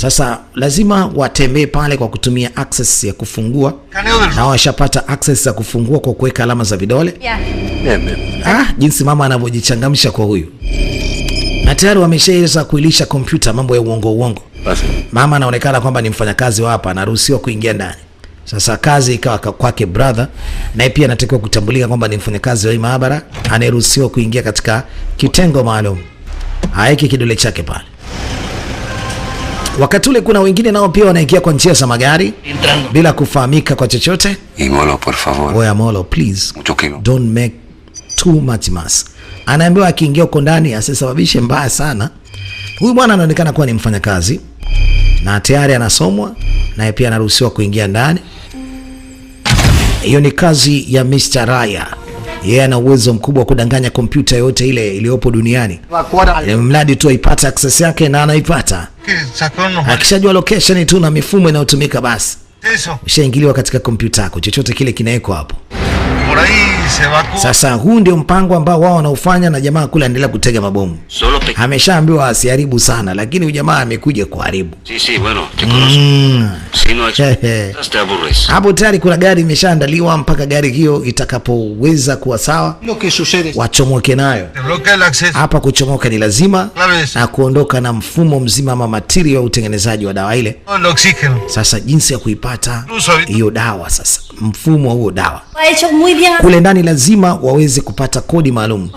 Sasa lazima watembee pale kwa kutumia access ya kufungua, na washapata access ya kufungua kwa kuweka alama za vidole. Jinsi mama anavyojichangamsha kwa huyu. Na tayari wameshaweza kuilisha kompyuta mambo ya uongo. Mama anaonekana kwamba ni mfanyakazi wa hapa, anaruhusiwa kuingia ndani. Sasa kazi ikawa kwake brother, naye pia anatakiwa kutambulika kwamba ni mfanyakazi wa hii maabara, anayeruhusiwa kuingia katika kitengo maalum. Haiki kidole chake pale. Wakati ule kuna wengine nao pia wanaingia kwa njia za magari bila kufahamika kwa chochote. Molo, por favor. Oya Molo, please. Don't make too much mess. Anaambiwa akiingia huko ndani asisababishe mbaya sana. Huyu bwana anaonekana kuwa ni mfanyakazi na tayari anasomwa, na pia anaruhusiwa kuingia ndani. Hiyo ni kazi ya Mr. Raya. Yeye ana uwezo mkubwa wa kudanganya kompyuta yote ile iliyopo duniani. Mradi tu aipata access yake, na anaipata. Akishajua location tu na mifumo inayotumika, basi ushaingiliwa katika kompyuta yako, chochote kile kinawekwa hapo. Sasa huu ndio mpango ambao wao wanaufanya, na jamaa kule anaendelea kutega mabomu. Ameshaambiwa asiharibu sana, lakini huyu jamaa amekuja kuharibu. Hapo tayari kuna gari imeshaandaliwa, mpaka gari hiyo itakapoweza kuwa sawa wachomoke nayo. Hapa kuchomoka ni lazima, na kuondoka na mfumo mzima ama material ya utengenezaji wa dawa ile. Sasa jinsi ya kuipata hiyo dawa, sasa mfumo huo dawa kule ndani lazima waweze kupata kodi maalum.